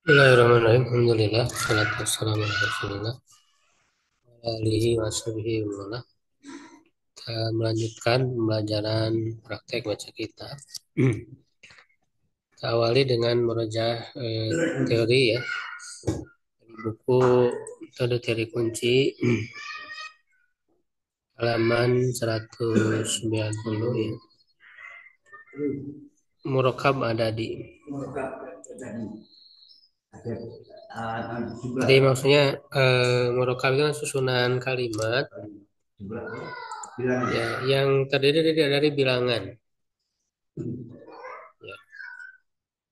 Bismillahirrahmanirrahim. Alhamdulillah. Salatu wassalamu ala Rasulillah. Alihi wa sahbihi wa wala. Kita melanjutkan pembelajaran praktek baca kita. Kita awali dengan merajah teori ya. Dari buku metode teori kunci halaman 190 ya. Murokab adadi. Jadi maksudnya murokab itu kan susunan kalimat ya, yang terdiri dari bilangan. Ya.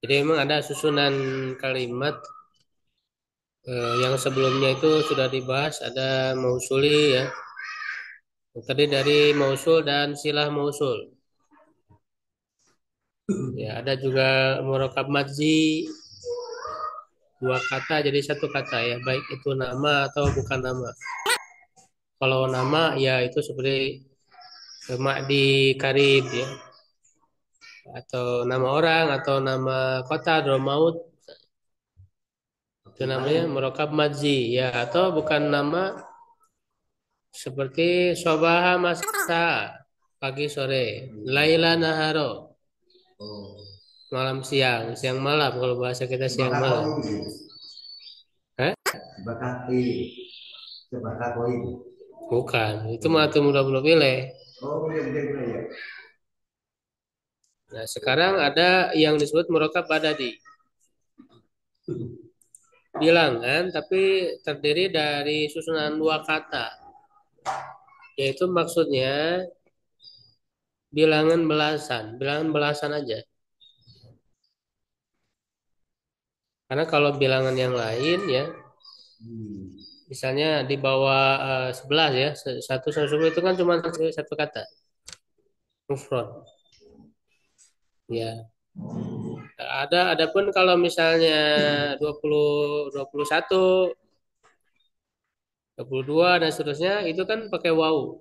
Jadi memang ada susunan kalimat yang sebelumnya itu sudah dibahas, ada mausuli ya. Tadi dari mausul dan silah mausul. Ya, ada juga murokab madzi, dua kata jadi satu kata ya, baik itu nama atau bukan nama. Kalau nama ya itu seperti ma'di karib ya, atau nama orang atau nama kota Dramaut, itu namanya murokab madzi ya, atau bukan nama seperti sobaha masa, pagi sore, laila naharo, malam siang, siang malam kalau bahasa kita siang malam. Hah? Bukan, itu mah tuh mudah belum pilih. Nah, sekarang ada yang disebut murokab badadi. Bilangan tapi terdiri dari susunan dua kata. Yaitu maksudnya bilangan belasan aja. Karena kalau bilangan yang lain ya, misalnya di bawah 11 ya, satu sampai 10 itu kan cuma satu kata, mufrad. Ya, adapun kalau misalnya 20, 21, 22 dan seterusnya itu kan pakai waw.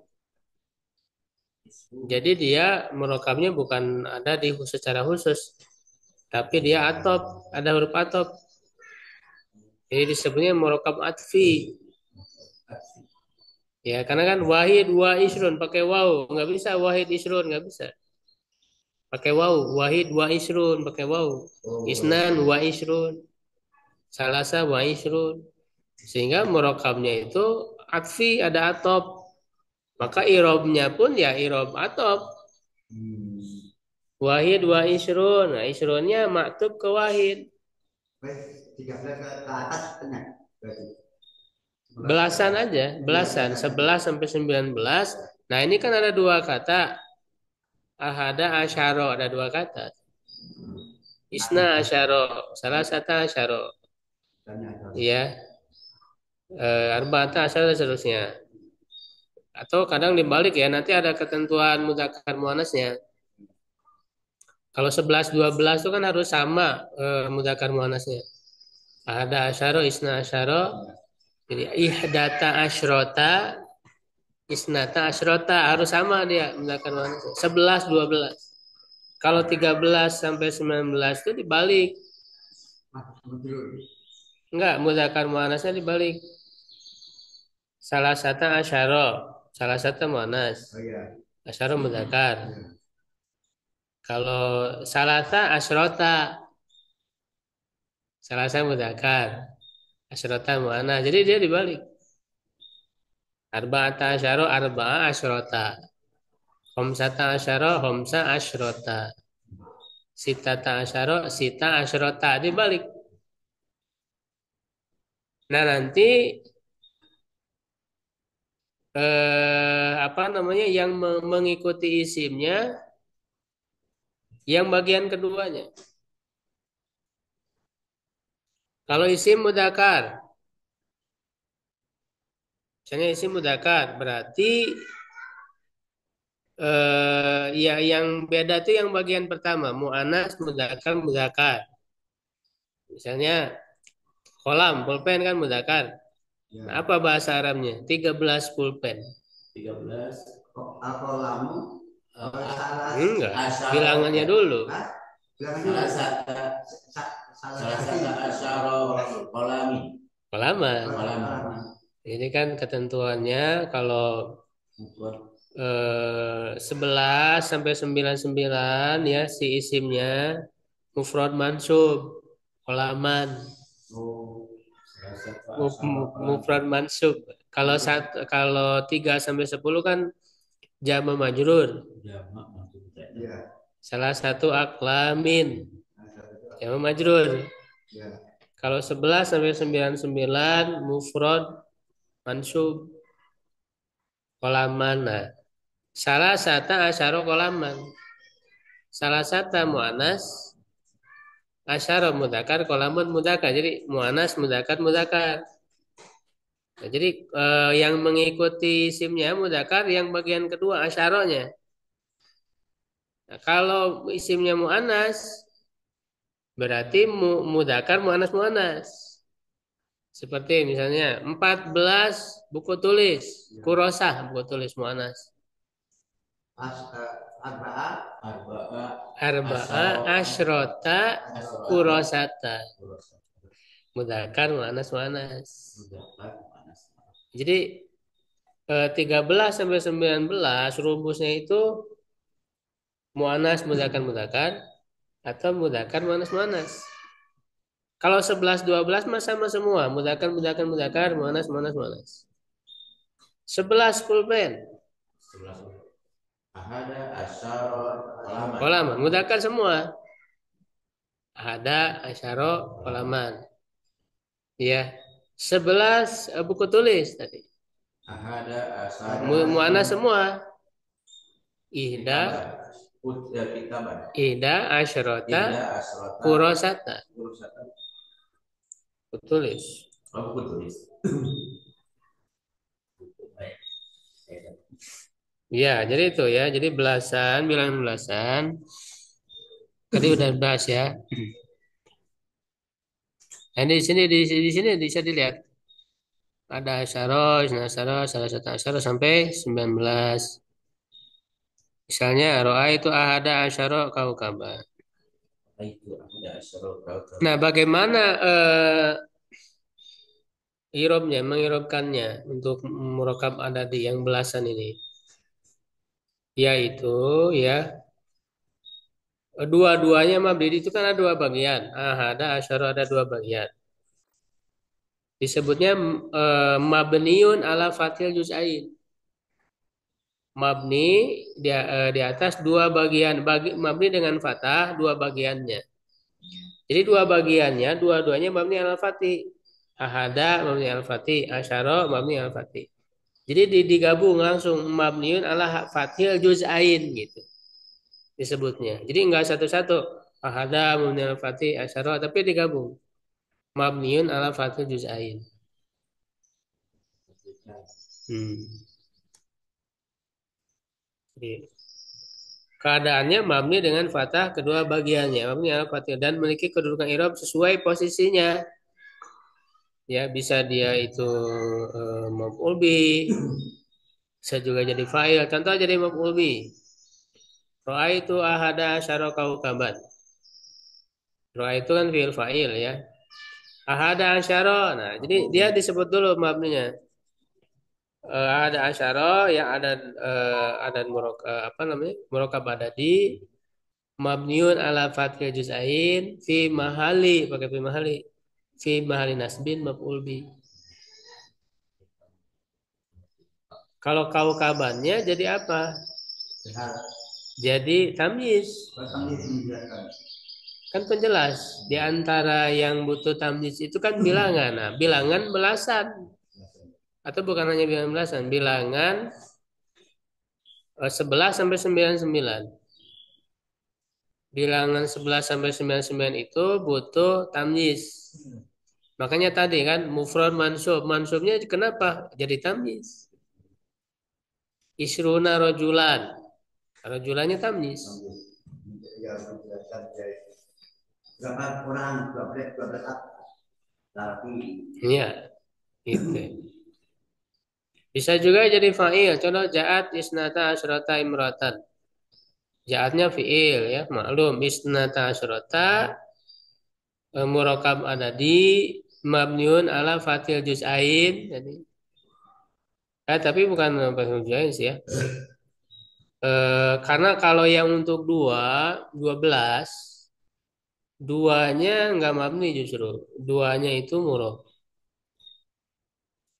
Jadi dia merokapnya bukan ada secara khusus, tapi dia atop, ada huruf atop. Jadi disebutnya merokap atfi. Ya, karena kan wahid wa isrun pakai waw, nggak bisa wahid isrun, nggak bisa. Pakai waw, wahid wa isrun pakai waw. Isnan wa isrun, salasa wa isrun. Sehingga merokapnya itu atfi ada atop. Maka irobnya pun ya irob atop. Wahid wa isrun. Nah, isrunnya maktub ke wahid. 13 ke atas benar. Belasan aja, belasan. 11 sampai 19. Nah, ini kan ada dua kata. Ahada asyaro, ada dua kata. Isna asyaro, salah satu asyaro. Iya, arba'ata asyaro dan seterusnya. Atau kadang dibalik ya, nanti ada ketentuan mudzakkar muannasnya. Kalau 11 12 itu kan harus sama mudzakkar muannasnya. Ada asyaro, isna asyaro. Jadi ihdata asyrota, isnata asyrota harus sama dia mudzakkar muannasnya. 11 12. Kalau 13 sampai 19 itu dibalik. Enggak, mudzakkar muannasnya dibalik. Salah satu asyaro, salah satu muannas. Asyaro mudzakkar. Kalau salasa asyrota, salasa mudzakkar, asyrota muannas. Jadi dia dibalik. Arba'ata asyaro, arba'a asyrota. Khamsata asyaro, khamsa asyrota. Sitata asyaro, sita asyrota. Dibalik. Nah nanti apa namanya yang mengikuti isimnya, yang bagian keduanya. Kalau isim mudzakkar, misalnya isim mudzakkar berarti ya yang beda itu yang bagian pertama, muannas, mudzakkar, mudzakkar. Misalnya kolam, pulpen kan mudzakkar. Nah, apa bahasa Arabnya? 13 pulpen. 13. Al-Qalamu Enggak, bilangannya dulu. bilangannya salah satu asyara Kolaman. kolaman. Ini kan ketentuannya kalau 11 sampai 99 ya si isimnya mufrad mansub kolaman. Mufrad mansub. Kalau 3 sampai 10 kan jama majrur. Ya. Salah satu aklamin jama majrur. Ya. Kalau 11 sampai 99 mufrad mansub kolaman. Nah, salah satu asyara kolaman. Salah satu muannas asyara mudakar kolaman mudakar. Jadi muannas mudakar mudakar. Nah, jadi yang mengikuti isimnya mudakar yang bagian kedua asyaronya. Nah, kalau isimnya muannas berarti mudakar muannas muannas. Seperti misalnya 14 buku tulis, kurosah buku tulis muannas. Arba'a asyrota kurosata. Mudakar muannas muannas. Jadi 13 sampai 19 rumusnya itu muannas mudakar mudakar atau mudakar muannas muannas. Kalau 11 12 mah sama semua, mudakar mudakar mudakar muannas muannas muannas. 11 pulpen. Ahada asyara Kolaman, mudakar semua. Ada asyara kolaman. Ya. 11 buku tulis tadi. Ahada asyara Muannas semua. Ihda asyrota kurosata. Tulis. Oh, buku tulis. Ya, jadi itu ya. Jadi belasan, bilangan belasan. Tadi udah bahas ya. Nah, di sini bisa dilihat. Ada asyara, isna asyara, salah satu asyara sampai 19. Misalnya ro'a itu ahada asyara kaukaban. Nah, bagaimana irobnya, mengirobkannya untuk murokab adadi yang belasan ini? Yaitu ya dua-duanya mabni itu kan ada dua bagian. Ahada asyara ada dua bagian. Disebutnya mabniun ala fathil juz'ain. Mabni di atas dua bagian, mabni dengan fathah dua bagiannya. Jadi dua bagiannya, dua-duanya mabni al fatih. Ahada mabni al fatih, asyara mabni al fatih. Jadi digabung langsung mabniun ala fathil juz'ain gitu disebutnya. Jadi enggak satu-satu ahada mabni al fatih, asyara tapi digabung mabniun ala fathil juz'ain. Jadi, keadaannya mabni dengan fathah kedua bagiannya, mabni ala fathil dan memiliki kedudukan i'rab sesuai posisinya. Ya, bisa dia itu maf'ul bih, bisa juga jadi fa'il. Contoh jadi maf'ul bih. Ra'aitu ahada asyara kaukaban. Ra'aitu kan fi'il fa'il ya. Ahada asyara. Nah, jadi dia disebut dulu mabninya. Ada asyara yang ada apa namanya? Murokab adadi mabniun ala fathil juz'ain fi mahali pakai fi mahali nasbin maf'ul bih. Kalau kaukabannya jadi apa? Jadi tamyiz. Kan penjelas. Di antara yang butuh tamyiz itu kan bilangan. Nah, bilangan belasan. Atau bukan hanya bilangan belasan, bilangan 11 sampai 99. Bilangan 11 sampai 99 itu butuh tamyiz. Makanya tadi kan mufrad mansub. Mansubnya kenapa? Jadi tamyiz. Isruna rojulan. Rojulannya tamyiz. Berapa orang 12 laki. Iya. Gitu. Bisa juga jadi fa'il. Contoh ja'at isnata asyrata imratan. Ja'atnya fi'il ya, maklum isnata asyrata Murakab adadi mabniun ala fatil juz'ain. Jadi, tapi bukan fatil juz'ain sih ya. Karena kalau yang untuk 12, duanya nggak mabni justru. Duanya itu murab.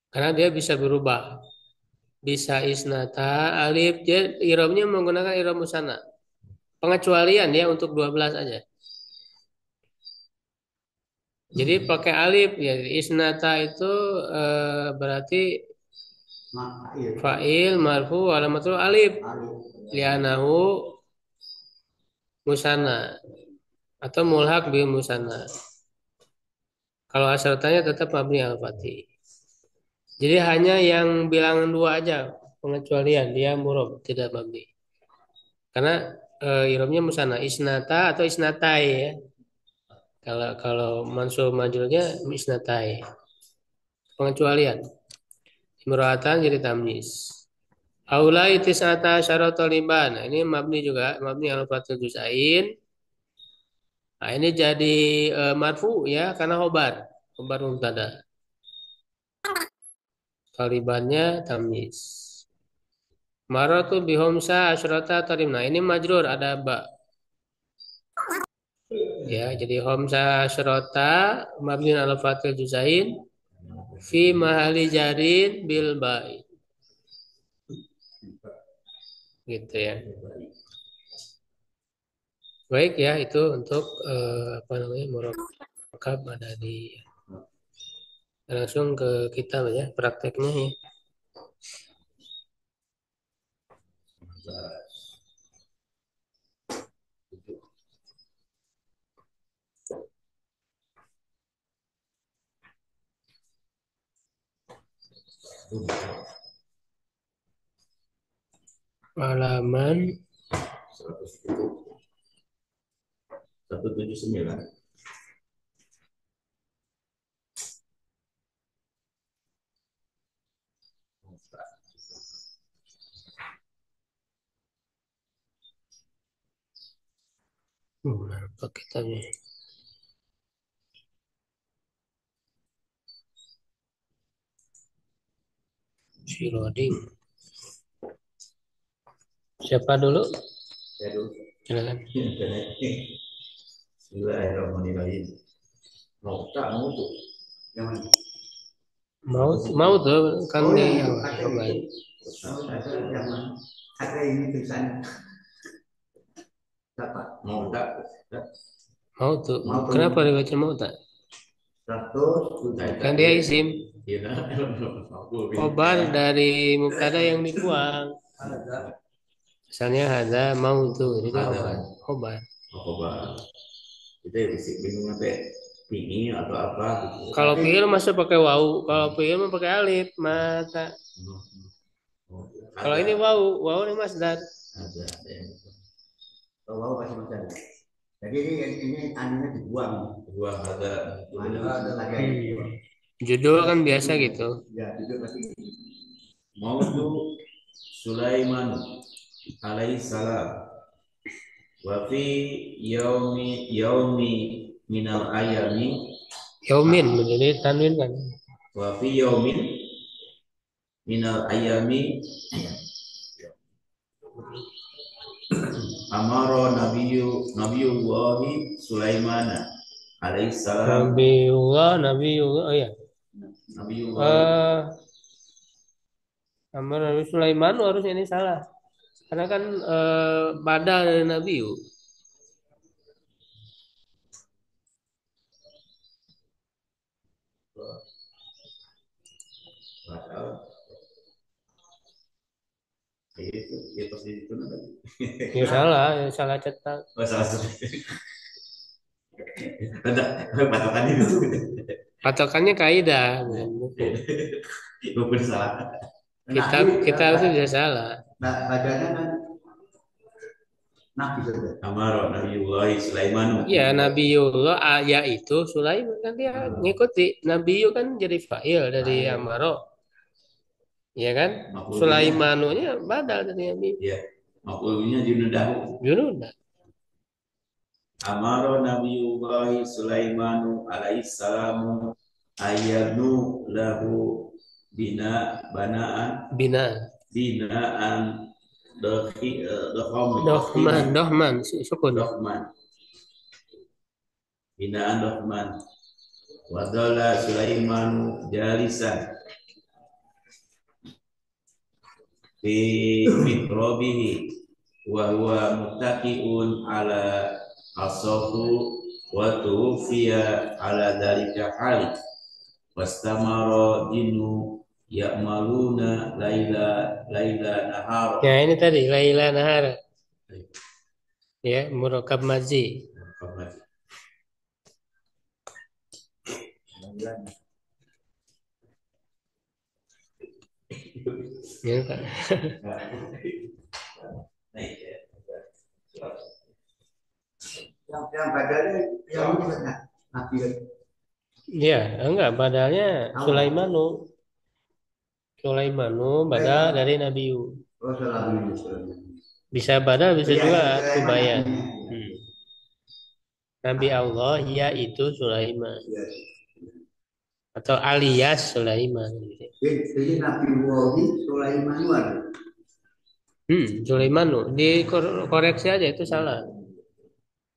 Karena dia bisa berubah. Bisa isnata, alif, dia irobnya menggunakan irob musana. Pengecualian ya untuk 12 aja. Jadi pakai alif ya isnata itu berarti fa'il marfu alamatul alif lianahu musana atau mulhak bil musana. Kalau asalnya tetap mabni al fatih. Jadi hanya yang bilangan dua aja pengecualian dia murab tidak mabni. Karena irobnya musana isnata atau isnatai ya. Kalau kalau mansub majrurnya isnatai. Pengecualian. Imro'atan jadi tamyiz. Aulai tis'ata syarata liban. Nah, ini mabni juga, mabni al fathul juz'ain. Nah, ini jadi marfu ya karena khobar. Khobar mubtada. Talibannya tamyiz. Maratu bihomsa asyrata tarim. Nah, ini majrur ada ba. Ya, jadi homsa asyrata mabni al fathul juz'ain fi mahali jarin bil ba'i. Gitu ya. Baik ya, itu untuk apa namanya murakab ada di langsung ke kita ya prakteknya ya. Halaman 179. apa kitabnya? Siroding. Siapa dulu? Saya dulu. Silakan. Bismillahirrahmanirrahim. Mau tak mau tuh. Yang mana? Mau tuh kan Oh, di yang awal. ada Coba. itu. Oh, ada yang mana? Ada ini tulisan. Dapat. Mau tak? Mau tuh. Mau tuh. Kenapa dibaca mau tak? 100. Kan dia isim. Iya. Khobar dari mubtada yang dibuang. Misalnya ada mau tuh, jadi khobar. Khobar. Itu ya bisik bingung apa? Ini atau apa gitu. Kalau fiil masih pakai wau, kalau fiil mah pakai alif, mata. Kalau ini wau, wau ini masdar. Ada. Kalau masih masih ada. Jadi ini anunya dibuang. Buang ada. Ada. Judul kan biasa gitu. Ya, judul pasti. Mau tuh Sulaiman alaihissalam. Wa fi yaumi minal ayami Yaumin, menjadi tanwin kan. wa fi yaumin minal ayami amara nabiyullahi Sulaiman alaihissalam. Nabiullah, oh ya. Nabiyullah Amar Nabi Sulaiman harusnya ini salah. Karena kan badal dari Nabi. itu ya pas di situ nanti. Ya salah cetak. Oh, salah satu. Ada patokannya itu. Patokannya kaidah, bukan buku. Buku salah. Kita itu bisa salah. Badannya kan Nabi sudah. Amaro Nabiullahi Sulaiman. Iya, Nabiullah ya itu Sulaiman kan dia ngikuti. Nabiu kan jadi fa'il dari Amaro. Iya kan? Sulaimanunya badal dari Nabi. Iya. Makulnya Junudahu. Junudah. amara Nabiullah Sulaimanu alaihissalamu ayyabnu lahu banaan binaan dohman sukun dohman binaan dohman wadalla Sulaimanu jalisan fi mikrobihi wa huwa muttaqiun ala asahu wa tufiya ala dzalika hali wastamara dinu ya'maluna laila nahar. Ya ini tadi laila nahar. Ya murakab mazi. Ya Pak. Yang badalnya yang Nabi. Iya, enggak badalnya Sulaimanu badal dari Nabiyu. Oh, Nabi. Bisa badal bisa juga kubayan. Iya. Nabi Allah yaitu Sulaiman Iya. atau alias Sulaiman. Jadi Nabi Wahid Sulaiman. Sulaimanu dikoreksi aja itu salah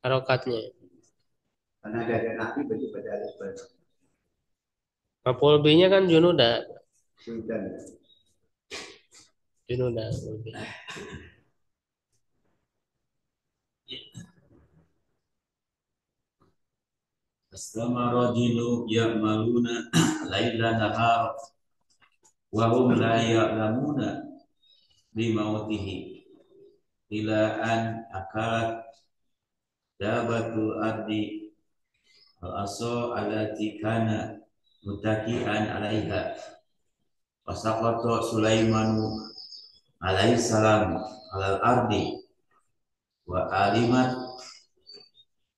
harokatnya. Karena ada Nabi berarti badal Sulaiman. Maf'ul bih-nya kan Junuda. Sultan. Junuda. Astamara dinu ya'maluna laila nahar wa hum la ya'lamuna bimautihi ila an akalat dabatul ardi al-asa alati kana mutaki'an alaiha wasaqata Sulaimanu alaihi salam alal ardi wa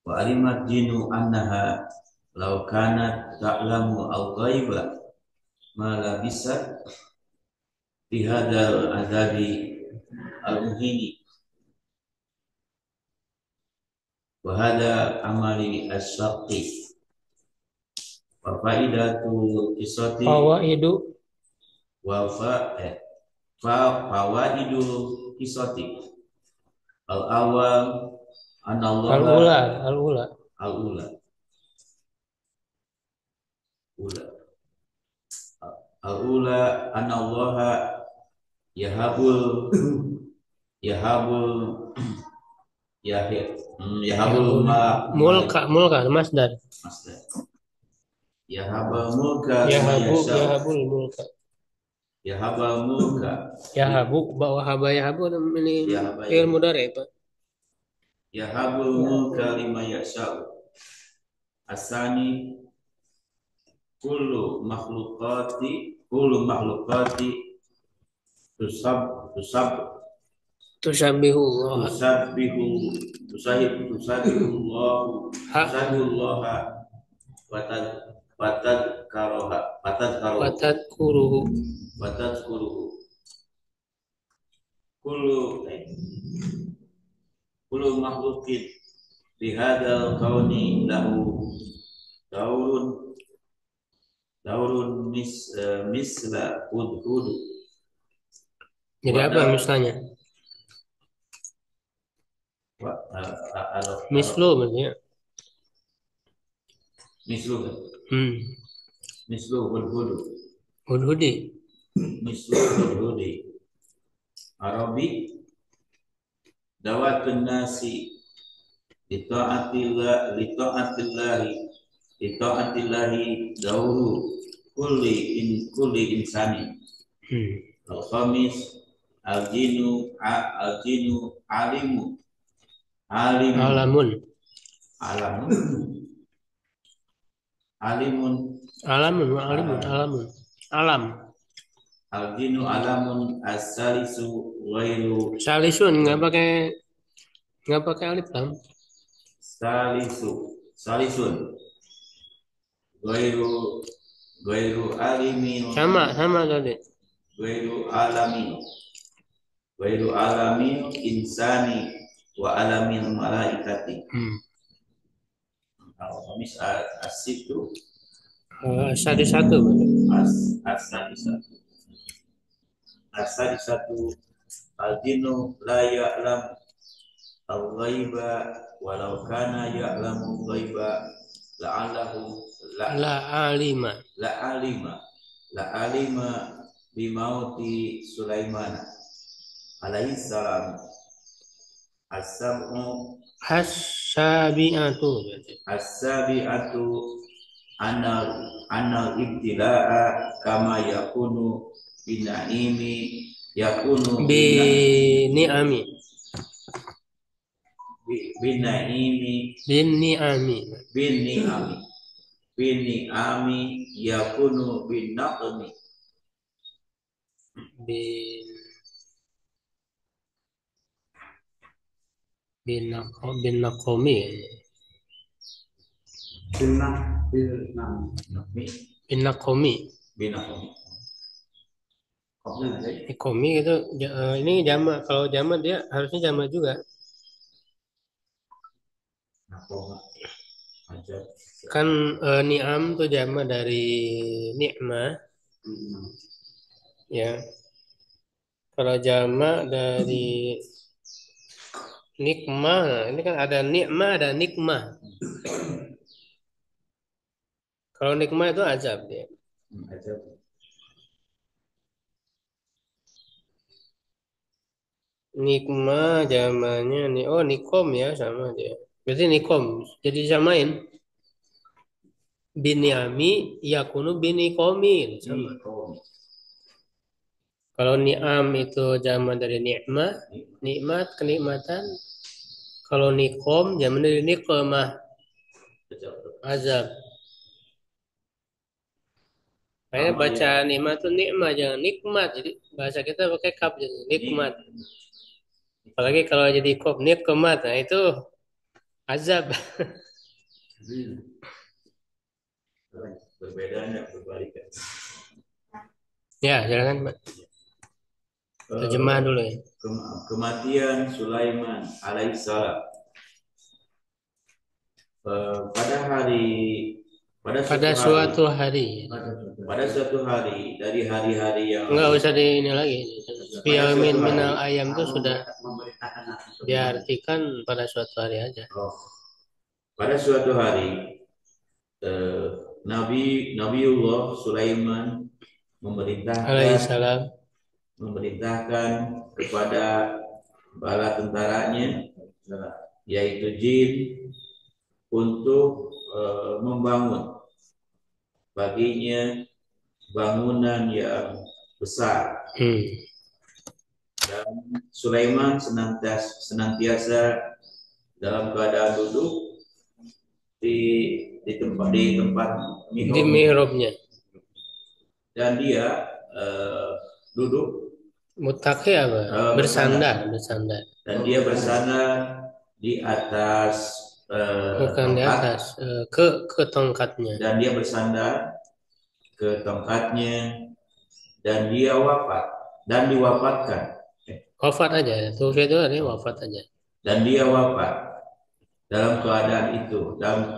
alimat jinu annaha law kanat ta'lamu al-ghaiba ma labisat fi hadzal azabi al-muhini wa hadha amali as-saqi wa faidatu qisati Fawaidu wa fawaidu qisati al-awwal anallah al-ula anallaha yahabul mulka masdar. Yahabul mulka Yahabul mulka. Yahabu wahaba yahabu ini fi'il mudhari Pak. Yahabul mulka lima yasha'u. Asani kullu makhluqati Tusabbihu watadkuruhu kullu makhluqin bihadzal kauni lahu daurun misla hudhud. Jadi apa misalnya? Mislu maksudnya. Mislu hudhud. Hudhudi. Mislu hudhudi. Arabi dawatun nasi lita'atillahi dauru kulli insani. Al-khamis al-jinu alamun alam. Al-jinu alamun as-salisu ghairu Salisun nggak pakai alif lam. Salisun ghairu alimin Sama tadi. Ghairu alamin insani wa alamin malaikati. Al-Khamis as-Sibtu Sadisatu. as-Sadisatu. As-Sadisatu al-jinnu la ya'lam al-ghaiba walau kana ya'lamu al-ghaiba la'allahu Alima. la'alima bimauti Sulaiman alaihi salam. As-sab'u As-sabi'atu. as-sabi'atu anal ibtila'a kama yakunu Bini'ami. binaimi Bini'ami. bini'ami yakunu binaqmi Bin Binakomi. Binakomi. binaqmi. Komi itu ini jamak. Kalau jamak dia harusnya jamak juga. Kan ni'am tuh jamak dari ni'mah ya. Kalau jamak dari nikmah, ini kan ada nikmah, ada nikmah. Kalau nikmah itu azab dia. Azab. Nikmah zamannya nih. Oh, nikom ya sama dia. Berarti nikom. Jadi samain. Biniami yakunu binikomin sama. Kalau ni'am itu zaman dari nikmah, nikmat, kenikmatan. Kalau nikom zaman dari nikomah, azab. Makanya baca nikmat itu nikmat, jangan nikmat. Jadi bahasa kita pakai kaf jadi nikmat. Apalagi kalau jadi kof nikmat, nah itu azab. Perbedaannya berbalikan. Ya, silakan Pak. Terjemah dulu ya. Kematian Sulaiman alaihissalam pada suatu hari dari hari-hari yang enggak usah di ini lagi. Fiyamin minal ayam itu sudah diartikan pada suatu hari aja. Pada suatu hari Nabiullah Sulaiman memerintahkan kepada bala tentaranya yaitu jin untuk membangun baginya bangunan yang besar. Dan Sulaiman senantiasa dalam keadaan duduk di tempat mihrabnya. Dan dia duduk mutaki apa? Bersandar. Dan dia bersandar di atas bukan di atas, ke tongkatnya. Dan dia bersandar ke tongkatnya dan dia diwafatkan. Wafat aja, tuh itu artinya wafat aja. Dan dia wafat dalam keadaan itu. Dalam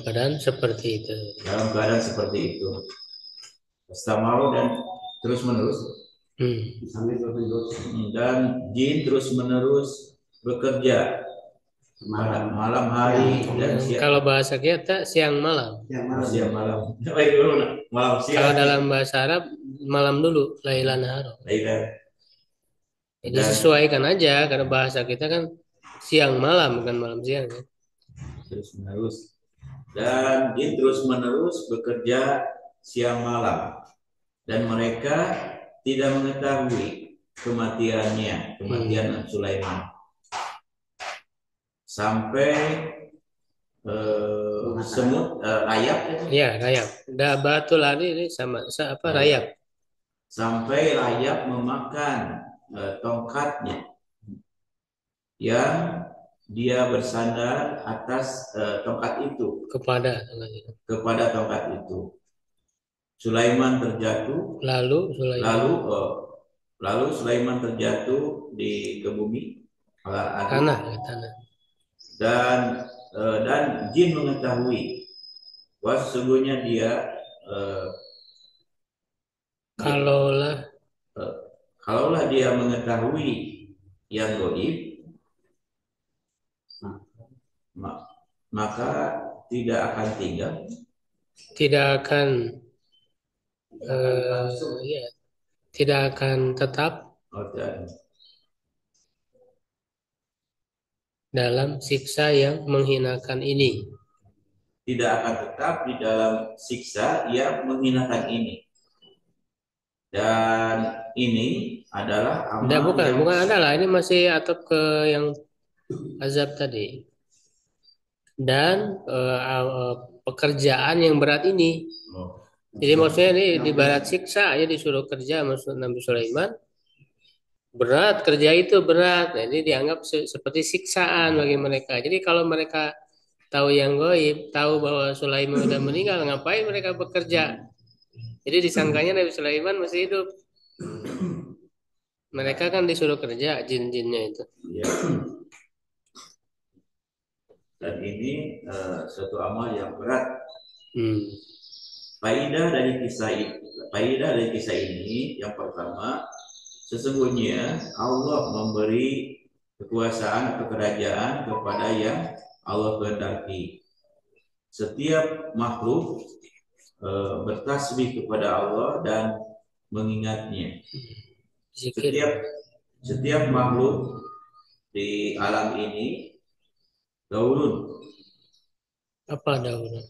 keadaan seperti itu. Istamau dan terus menerus. Dan jin terus menerus bekerja malam hari dan siang. Kalau bahasa kita siang malam. Malam siang. Kalau dalam bahasa Arab malam dulu, laila nahar. Jadi sesuaikan aja karena bahasa kita kan siang malam bukan malam siang kan. Terus menerus. Dan jin terus menerus bekerja siang malam. Dan mereka tidak mengetahui kematian Sulaiman. Sampai semut rayap. Ya, rayap. Dabatul lari ini sama apa rayap. Sampai rayap memakan tongkatnya yang dia bersandar atas tongkat itu. Kepada tongkat itu. Sulaiman terjatuh. Lalu Sulaiman terjatuh ke bumi. Tanah. dan jin mengetahui bahwa sesungguhnya dia Kalaulah kalaulah dia mengetahui yang gaib, maka tidak akan tinggal, tidak akan ya, tidak akan tetap dalam siksa yang menghinakan ini. tidak akan tetap di dalam siksa yang menghinakan ini. Dan ini adalah Tidak, amal yang bukan adalah, ini masih atap ke yang azab tadi. Dan pekerjaan yang berat ini. Jadi maksudnya ini di barat siksa aja disuruh kerja, maksud Nabi Sulaiman. Berat, kerja itu berat. Nah, ini dianggap seperti siksaan bagi mereka. Jadi kalau mereka tahu yang gaib, tahu bahwa Sulaiman sudah meninggal, ngapain mereka bekerja? Jadi disangkanya Nabi Sulaiman masih hidup. Mereka kan disuruh kerja, jin-jinnya itu. Ya. Dan ini suatu amal yang berat. Faidah dari kisah ini yang pertama, sesungguhnya Allah memberi kekuasaan kerajaan kepada yang Allah kehendaki. Setiap makhluk bertasbih kepada Allah dan mengingatnya. Setiap makhluk di alam ini daulun. Apa daulun?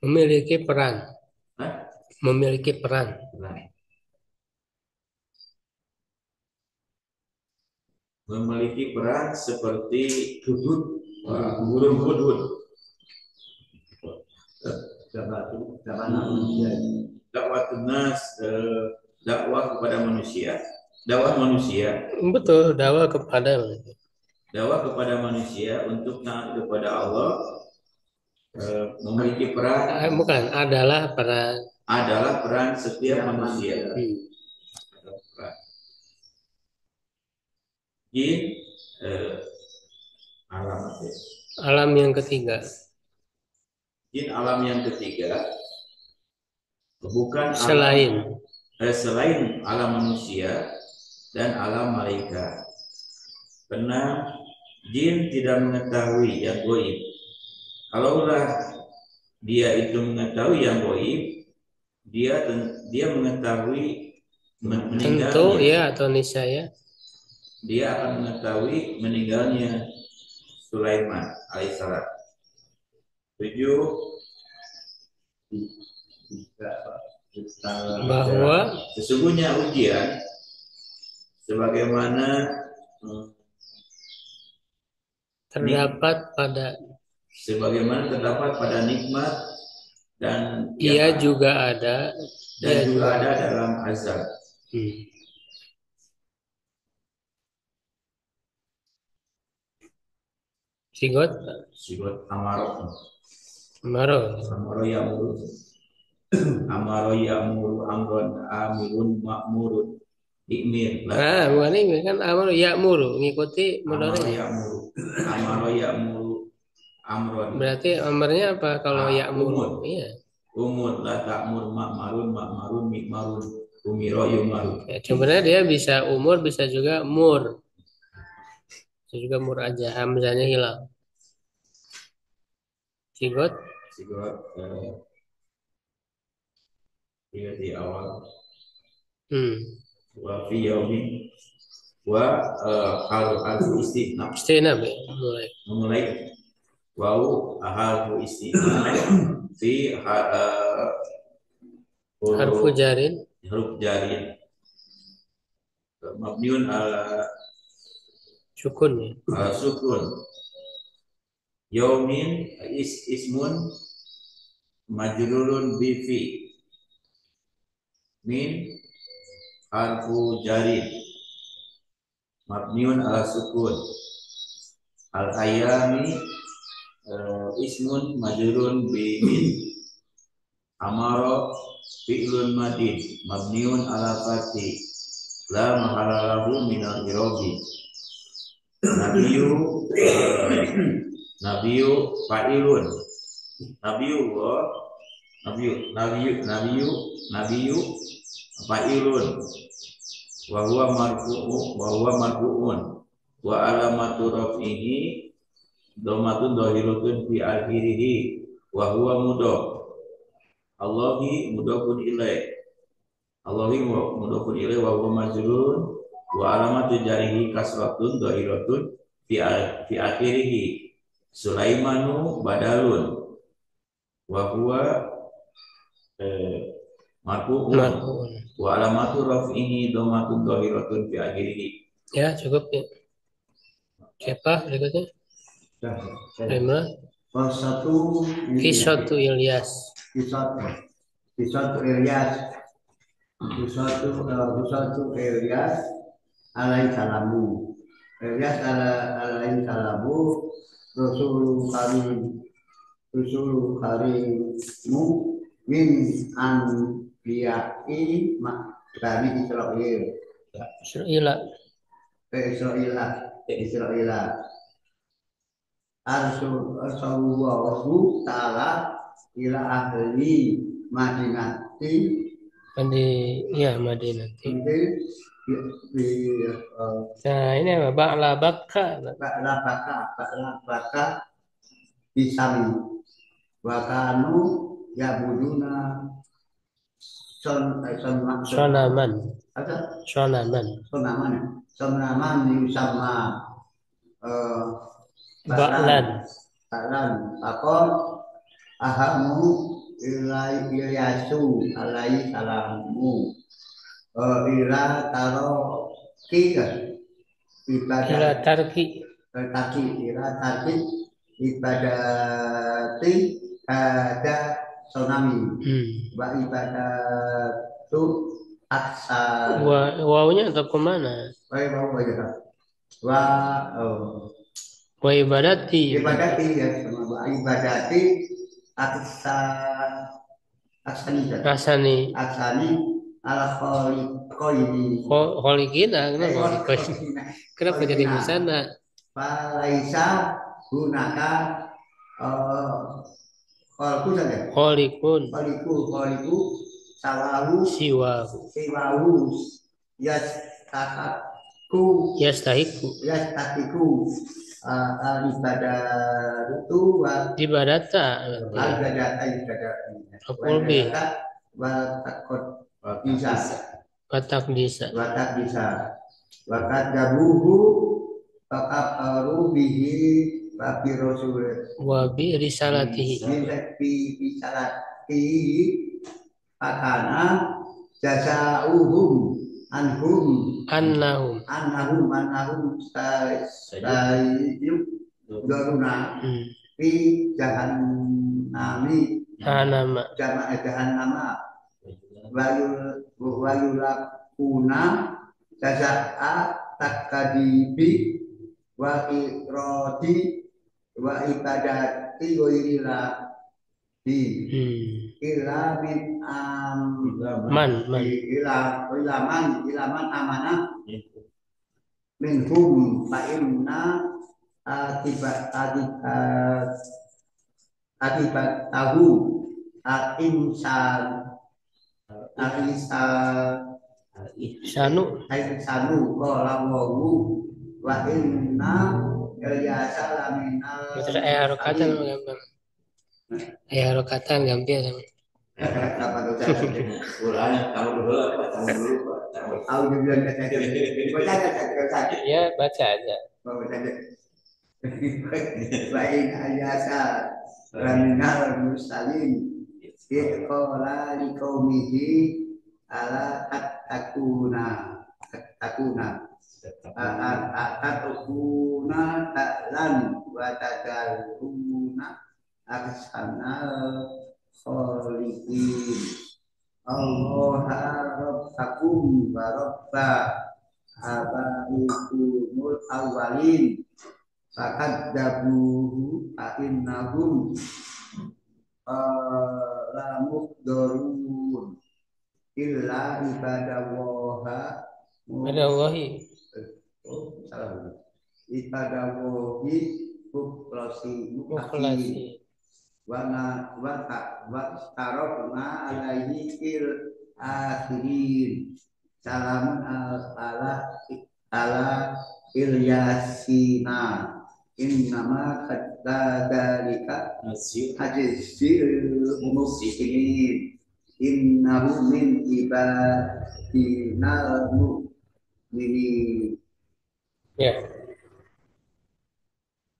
Memiliki peran. Memiliki peran. Memiliki peran seperti hudud, burung hudud. Dakwah kepada manusia. Dakwah manusia. Betul, dakwah kepada manusia. Dakwah kepada manusia untuk taat kepada Allah. Memiliki peran. Bukan, adalah peran setiap manusia. Jin alam yang ketiga. Jin alam yang ketiga bukan selain alam manusia dan alam malaikat. Karena jin tidak mengetahui yang gaib. Kalaulah dia itu mengetahui yang gaib, dia mengetahui meninggalnya. Tentu ya atau niscaya. Dia akan mengetahui meninggalnya Sulaiman alaihissalam. 7 bahwa sesungguhnya ujian sebagaimana terdapat pada nikmat dan ia juga ada dalam azab. Sigot amaro ya'muru amron amirun ma'murun ikmir. Bukan ini kan amaro ya'muru ngikuti mudhari. Amaro ya'muru amron. Berarti amarnya apa kalau ya'muru? Iya. Umur la ta'mur ma'marun mikmarun umiro yumaru. Sebenarnya dia bisa umur, bisa juga mur. Bisa juga mur aja, hamzahnya hilang. Sigot di awal. Wa fi yaumin wa harfu istinab ya, mulai wau harfu istinab fi harfu jarin mabniun ala sukun yaumin ismun majrurun bi fi min harfu jarin mabniun ala sukun al ayami ismun majrurun bi min amara fi'lun madin mabniun ala fathi la mahala lahu min al-i'rabi Nabiyu Nabiyu fa'ilun. Nabiyu Nabiyu Nabiyu Nabiyu Nabiyu fa'ilun. Wa huwa marfu'un wa alamatu raf'ihi dhammatun dhahiratun fi akhirih wa huwa mudhaf. Allahi mudhafun ilaih. Allahi mudhafun ilaih wa huwa majrurun wa alamatu jarihi kasratun dhahiratun fi akhirih. Sulaimanu badalun wa huwa marfu'un wa alamatu raf'ihi dhammatun dhahiratun fi akhirih. Ya, cukup ya. Siapa berikutnya? Imran. Satu Kisatu Ilyas. Kisatu Ilyas. Kisatu Ilyas alaihi salamu. Ilyas alaihi salamu Rasul karimu min anbiya'i Bani Israil. Israila. Arsalullahu ta'ala ila ahli Madinati. Madinah. Nah, ini apa? Ba'la baka bisami wa kanu yabuduna sonaman yusamma ba'lan. Takon ahamu Ilyasu alaihi salamu ila taro Ila tarki ibadati ada tsunami wa ibadatu aksa wawunya atau kemana? Wa ibadati ya sama wa ibadati aksani ala kholikina. Kenapa jadi musana? Falaisa gunaka Kholikun siwahu yastahiku ibadata watak bisa wakat jabuhu fakafaru bihi babi rasul wa bi risalatihi fakana jasauhum annahum daruna fi jahannama wayulakuna jaza'a takadibi wa irodi wa ibadati ghairila di ila min ilaman amanah minhum fa inna akibat tahu ihsanu qala wa inna Ilyasa laminal harokatan gampil sama. Apa tuh? Ya, baca aja. Baik Ilyasa laminal muslimin qala liqaumihi ala takuna ta'lan wa tadaluna aksanal kholiqin Allah rabbakum wa rabba abaikumul awalin fakadzabuhu fa'innahum lamukdarun illa ibadallahi Adawahi. salah. Itadawohi Mukhlasi. wa starofna alaihi fil akhirin salamun ala ilyasina innama kadzalika ajzil muslimin innahu min ibadina mu'minin. Ya.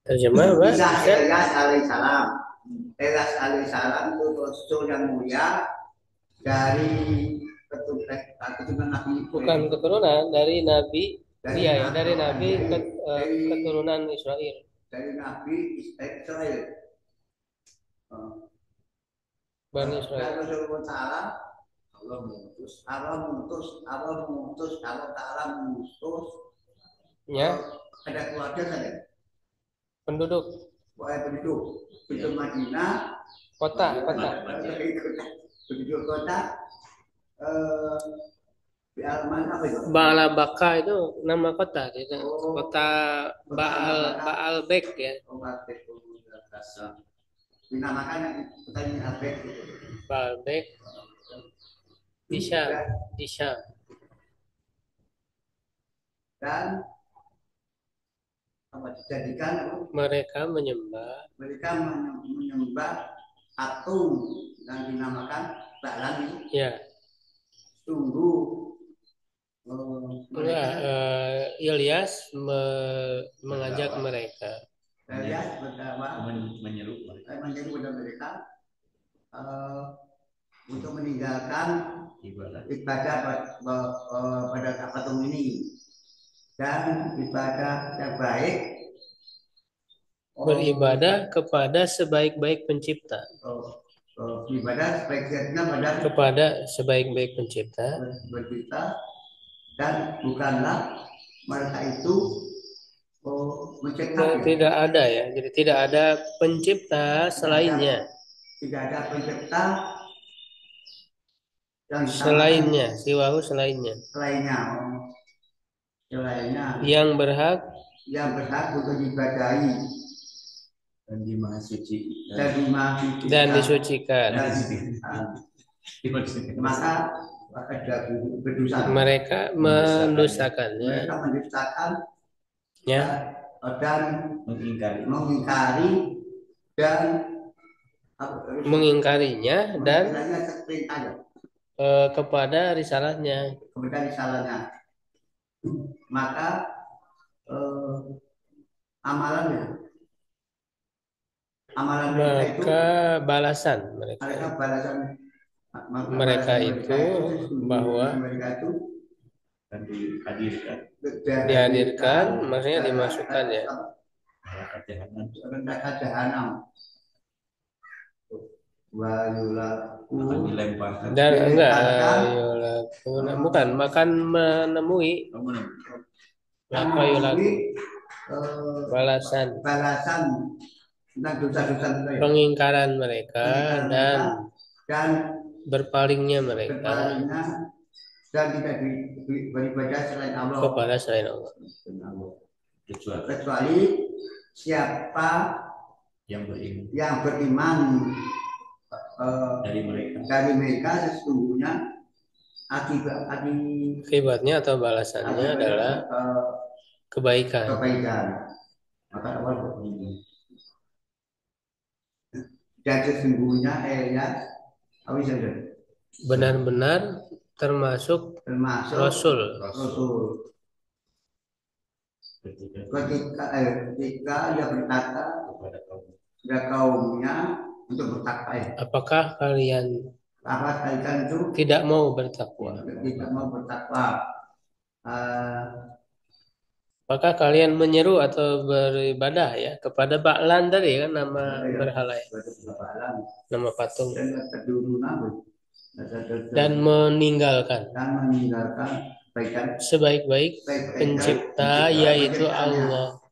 Terjemah Pak? Isa Ilyas alaihissalam. Ilyas alaihissalam itu rasul yang mulia dari keturunan Nabi. Bukan keturunan dari Nabi. Iya ya, dari Nabi keturunan Israel. Dari Nabi Israel. Bani Israel. Allah Ta'ala mengutus Ya, ada keluarga saja. penduduk Penduduk itu Madinah, kota. penduduk kota. Di mana apa itu? Baalabaka itu nama kota, kota Baalbek ya. Dinamakan kota ini Albek. Baalbek di Syam. Dan dijadikan mereka menyembah patung yang dinamakan Ba'lan itu. Ya. Sungguh Ilyas mengajak mereka. Ilyas berdakwah menyeru mereka untuk meninggalkan ibadah pada patung ini dan ibadah yang baik, beribadah kepada sebaik-baik pencipta. Ibadah sebaik-baiknya kepada sebaik-baik pencipta. Dan bukanlah mereka itu mencipta. Tidak ada ya, jadi tidak ada pencipta selainnya. Tidak ada pencipta selainnya, siwahu selainnya. Yang berhak untuk diibadahi dan disucikan. Maka ada berdosa. Mereka mendustakannya. Ya. Dan mengingkarinya dan kepada risalahnya. Maka amalan maka balasan mereka itu bahwa dihadirkan, maksudnya dimasukkan ya. Dan enggak bukan makan menemui apa yulaku balasan pengingkaran mereka dan berpalingnya mereka dan tidak beribadah selain Allah kepada selain Allah, kecuali siapa yang beriman dari mereka sesungguhnya akibatnya atau balasannya adalah kebaikan. Maka Allah dan sesungguhnya benar-benar termasuk Rasul. Ketika dia berkata kepada kaumnya untuk bertakwa. Apakah kalian itu tidak mau bertakwa? Apakah kalian menyeru atau beribadah ya kepada Ba'lan tadi kan nama berhala ya, nama patung, dan meninggalkan sebaik-baik pencipta yaitu Allah,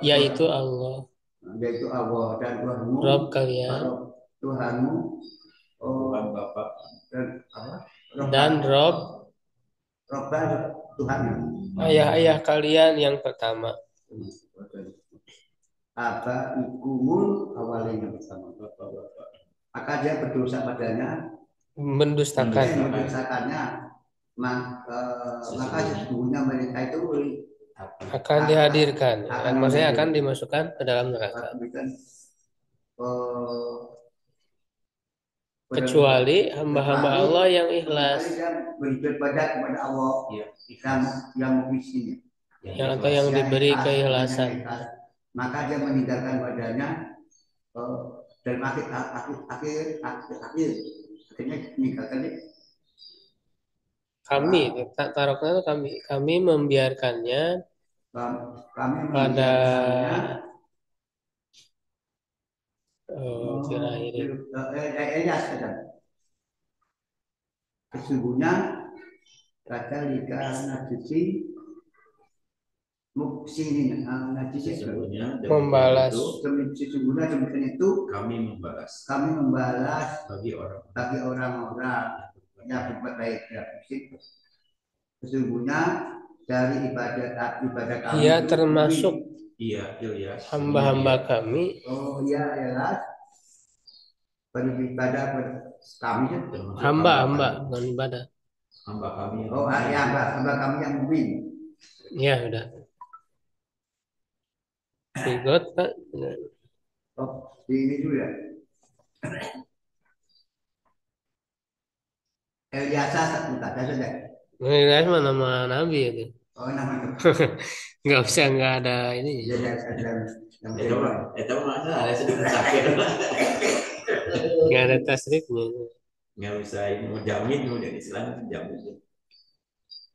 yaitu Allah dan Tuhanmu, Rob kalian dan Rob Tuhan. ayah-ayah kalian yang pertama. Aba ikumul awalin yang pertama. Maka dia berdosa padanya, Mendustakan. mendustakannya. Maka sesungguhnya mereka itu Akan dihadirkan. akan Maksudnya akan dihadirkan. dimasukkan ke dalam neraka. Demikian, eh, Kecuali hamba-hamba Allah yang ikhlas. dia beribadah kepada Allah yang mengisinya. Yang atau yang diberi keikhlasan. Maka dia meninggalkan badannya dalam akhirnya meninggalkan dia. Kami, taroknya itu kami membiarkannya Kami pada membiarkannya kira ini. Sesungguhnya kata lika najisi muksinin najisi Membalas. Sesungguhnya demikian itu kami membalas bagi orang-orang yang berbuat baik ya. Sesungguhnya dari ibadah kami Ia termasuk hamba-hamba kami. Oh iya ya, beribadah kami Hamba bukan ibadah. Hamba kami. Oh ya, hamba kami yang mukmin. Ya udah. Sigot Pak. Oh ini juga. Eliasa sebentar saja. Ini mah nama Nabi itu. Oh nama Nggak usah, nggak ada ini. Itu masa ada sedikit sakit. Nggak ada tasrifnya. Nggak bisa ini mau jamin mau jadi Islam jamin.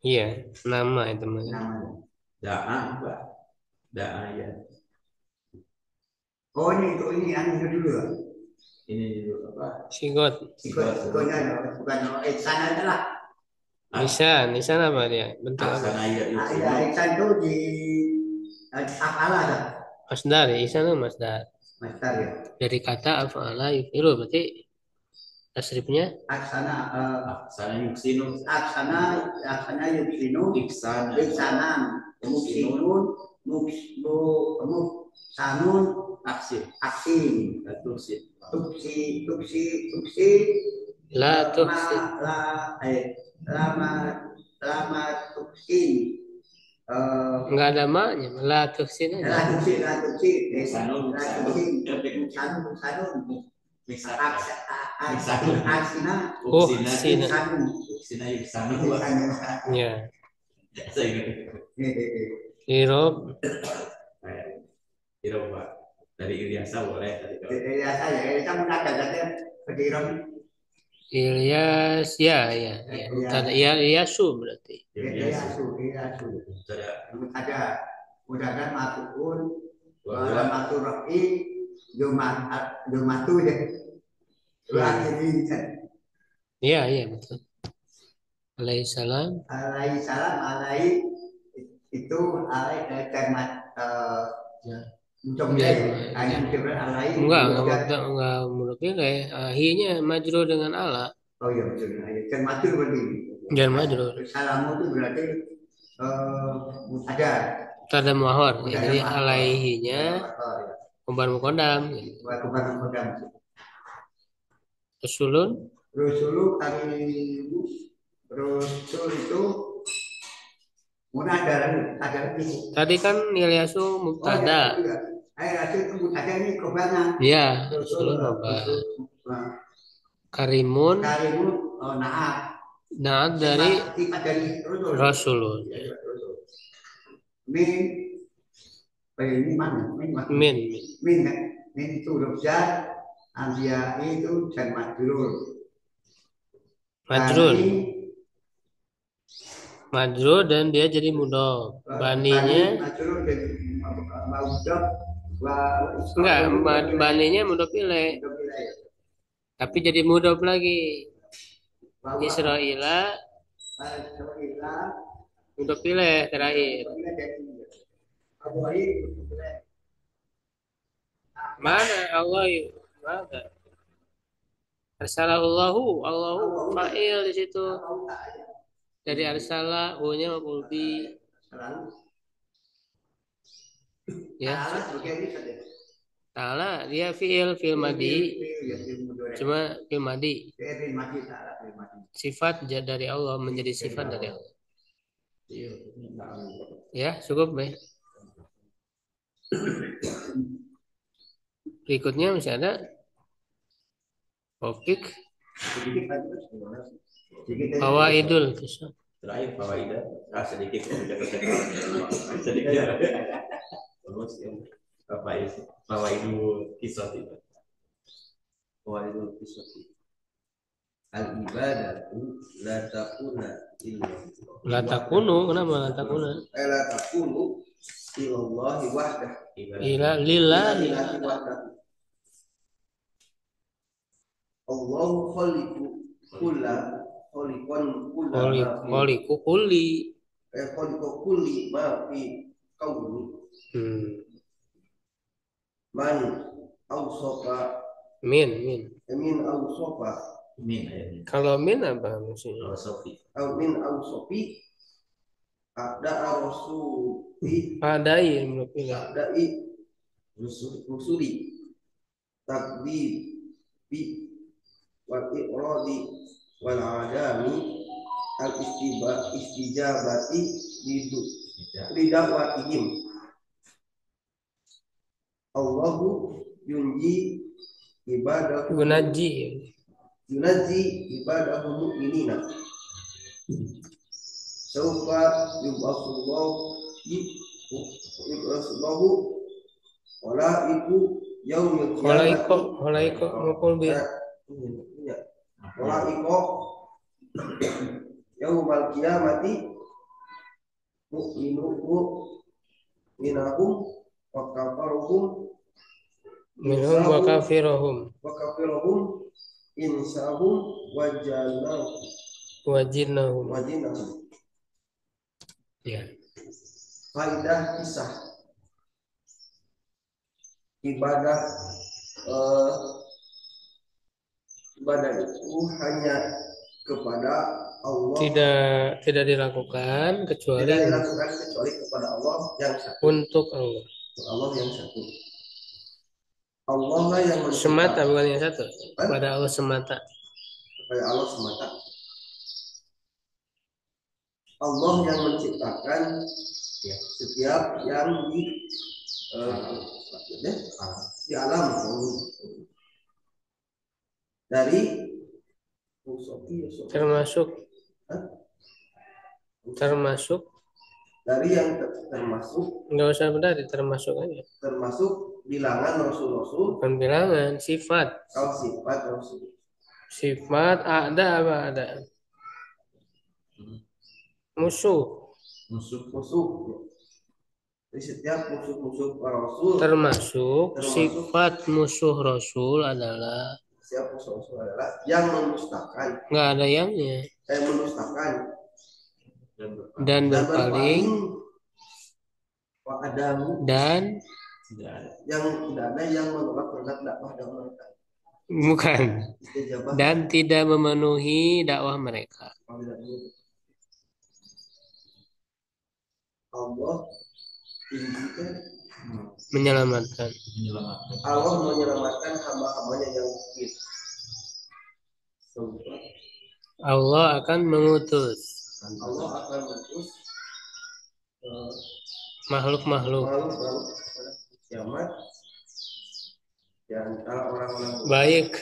Iya, nama itu mah. Da'a apa? Da'a ya. Oh ini anu dulu. Ini dulu apa? Sigot. Sigotnya bukan sana aja lah. Nisan apa dia? Bentuk apa? Ihsan itu di afala ada. Masdar, Ihsan itu masdar. Masdar ya. Dari kata afala yufiru berarti tasrifnya Aksana yuksinu. Aksana yuksinu. Iksanan. Muksinun. Muksanun. Aksin. Tuksi. La tuksi. Lama tuksin. Enggak ada maknya. La tuksi aja. La tuksin. Sanun. Aksina. Oh, sina. Uksina yuksanu. Ya. Saya ingat. Irob. Irob Pak. Dari Ilyasa boleh. Ilyasa ya. Ilyasa mendadak saja. Seperti Irob. Ilyas, ya. Ilyasu berarti. Ilyasu. Ada. Mudah-mudahan masukun. Matur rohi. Jumatu ya. Iya betul. Alaihissalam. Itu cermat enggak menurutnya kayak ahinya majrur dengan ala. Oh iya betul. Cermat itu berarti. Jangan majrur. Salamu itu berarti ada. Ada muahor. Jadi alaihinya khobar muqaddam. Khobar muqaddam. Rasulun Rasul itu munadar ada lagi. Tadi kan Ilyasu mubtada. Rasul itu mubtada ini khobarnya. Iya, Rasulun khobar. Karimun naat dari Rasulun. Min itu rufzat. Anbiya itu dan majrur dan dia jadi mudhof. Baninya enggak, baninya mudhof ilaih. Tapi jadi mudhof lagi. Israila mudhof ilaih terakhir. Mana Allah yuk? Mana? Allahu fa'il di situ. Dari arsala, U-nya maf'ul bi. Selalu. Ya. Ta'ala sebagai ini saja. Ta'ala dia fi'il madi. Cuma fi'il madi. Fi'il madi ta'ala fi'il madi. Sifat dari Allah menjadi sifat dari Allah. Ya, cukup ya. Berikutnya masih ada topik fawaidul kisah. Terakhir fawaidah sedikit fawaidul kisah itu. Fawaidul kisah. Al ibadatu la takuna illallah. La takunu, kenapa la takuna? La takunu ilallahi wahdah. Ila lillahi wahdah. Allahu khaliqu kulla khaliqan kulla khaliqu kulli khaliqu kulli ma fi kauni. Man awsafa min awsafa kalau min apa maksudnya? Min awsafi ada rasuli adai menurut adai rusuli takbir bi wal iqradi wal adami al istijabati lidakwatihim. Allahu yunji ibadahu yunaji ibadahu mu'minina saufa yub'atsullahu walaiku yaumil qiyamah walaiku mukul bi walaiku yaumal qiyamati mu'minahum wa kafaruhum minhum wa kafiruhum insahum wajinahum. Ya. Faidah kisah ibadah itu hanya kepada Allah, tidak dilakukan kecuali kepada Allah yang satu, untuk Allah yang satu. Allah lah yang semata, bukan yang satu. Kepada Allah semata. Kepada Allah semata. Allah yang menciptakan setiap yang di alam dari termasuk dari yang termasuk nggak usah benar termasuk aja, termasuk bilangan rasul-rasul, bukan bilangan, sifat ada apa ada musuh dari setiap musuh rasul, termasuk sifat musuh rasul adalah yang mendustakan, nggak ada yangnya, mendustakan dan berpaling dan yang tidak ada yang menolak dakwah mereka, bukan, dan tidak memenuhi dakwah mereka. Allah menyelamatkan. Allah menyelamatkan hamba-hambanya yang mukmin. Allah akan mengutus makhluk-makhluk kiamat di antara orang-orang baik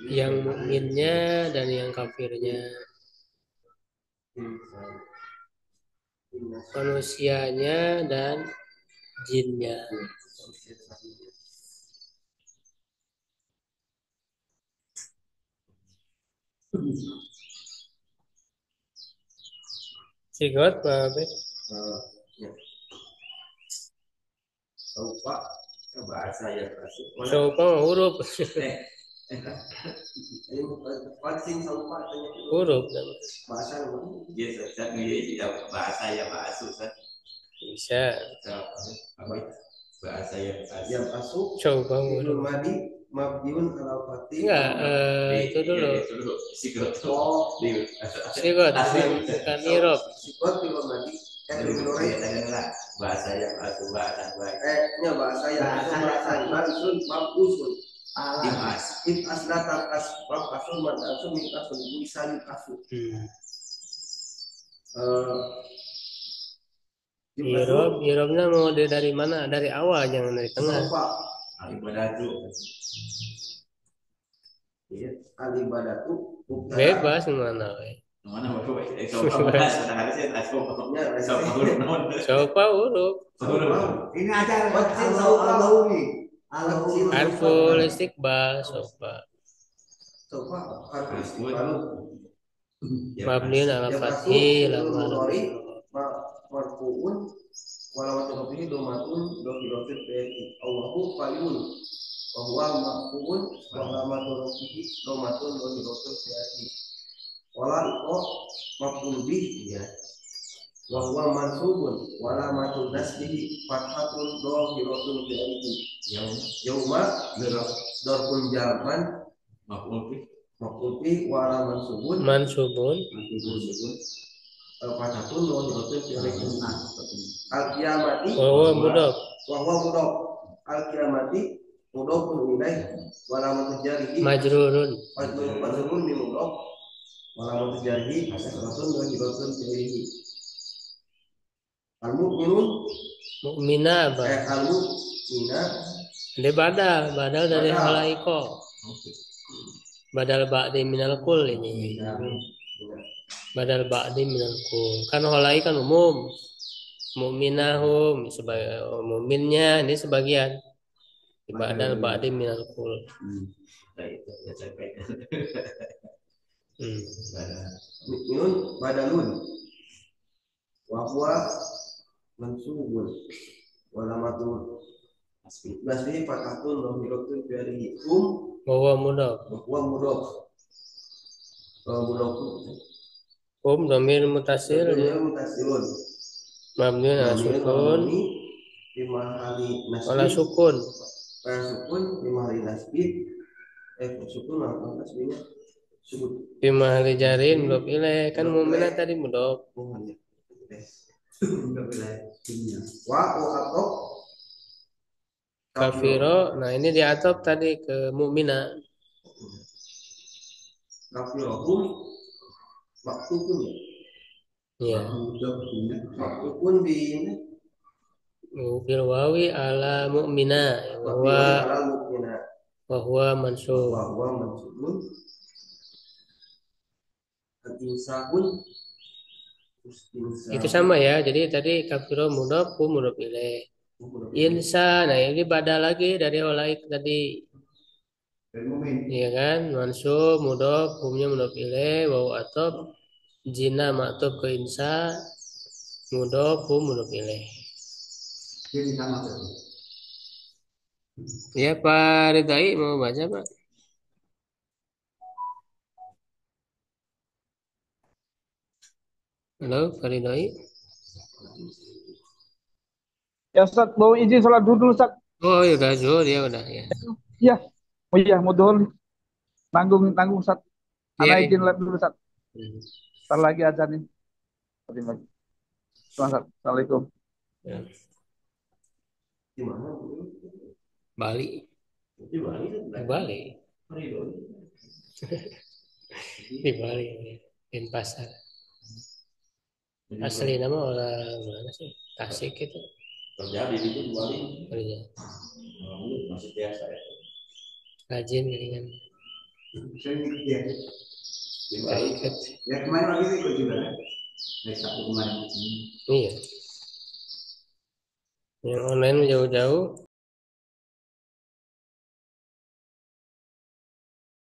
yang mukminnya dan yang kafirnya, manusianya dan jinnya. Sigot Pak ya. Bahasa ya huruf huruf bahasa ya bisa bahasa ya yang masuk coba huruf madi mabniun ala fatih. Enggak, itu dulu. Itu dulu. Sigot. Oh, Sigot, bukan irob. sigot kalau tadi bahasa yang aku bahasa baik. nya bahasa yang bahasa bahsun mabusun alas if aslata asbab asul man asul min asul bisa asul. Irobnya mau dari mana? Dari awal, jangan dari tengah. Alibadatu. Iya, alibadatu. Bebas mana? Mana bapak? Coba bahas. Harusnya tak coba. Coba huruf. Ini aja alawi. Harful istiqbal. Coba. Harful istiqbal. Mabniun ala fathih marfuun walau ini domatun dohirofil beri Allahu faliun bahwa marfuun walau domatun dohirofil beri wala iko maf'ul bih ya wa huwa mansubun wala matun nasbihi fathatun dhahiratun fi akhirih yauma darfun zaman maf'ul bih wala mansubun fathatun dhahiratun fi akhirih al qiyamati wa huwa mudhaf al qiyamati mudhafun ilaih wala matujarihi majrurun bi mudhaf wala terjadi asratun wa hibatun fihi al-mu'minun mu'mina apa? Al-mu'mina Ini badal dari halaiko. Badal ba'di minal kul ini. Badal ba'di minal kul. Kan halai kan umum. Mu'minahum sebagai mu'minnya ini sebagian. Badal ba'di minal kul. Mu'minun badalun wa huwa mansubun wala matul nasbi fathatun dhahiratun fi alihi wa huwa mudhaf dhamir mutasil mabniun ala sukun wala sukun di mahali nasbi sukun atau nasbinya bima jarin mudhaf ilaih kan mu'minah tadi mudhaf wa atau kafiro. Nah ini diatop tadi ke mu'minah. Kafirohum waktu pun Ya. Waktu pun di ini bil wawi ala mu'minah wa huwa mansub. Itu sama ya. Jadi tadi kafiro mudhaf mudhaf ilaih. Insa, nah ini badal lagi dari halaik tadi. Iya kan? Mansub mudhaf, humnya mudhaf ilaih, wa atop jina maktub ke insa mudhaf mudhaf ilaih. Ya Pak Ridai mau baca Pak? Halo Pak Ridai. Ya Ustaz, mau izin sholat dulu Ustaz. Oh ya udah zuhur ya udah ya. Iya. Oh iya, mau dulu. Nanggung Ustaz. Anak izin lab dulu Ustaz. Ntar lagi azan nih. Terima kasih. Assalamualaikum. Ya. di mana? Bali. Di Bali. Di Bali, Denpasar. Asli nama orang mana sih? Tasik itu. Terjadi di Bali. Iya. Masih biasa ya. Rajin kan. Ya. Di Bali. Ya kemarin lagi ikut juga kan? Sabtu kemarin. Iya. Yang online jauh-jauh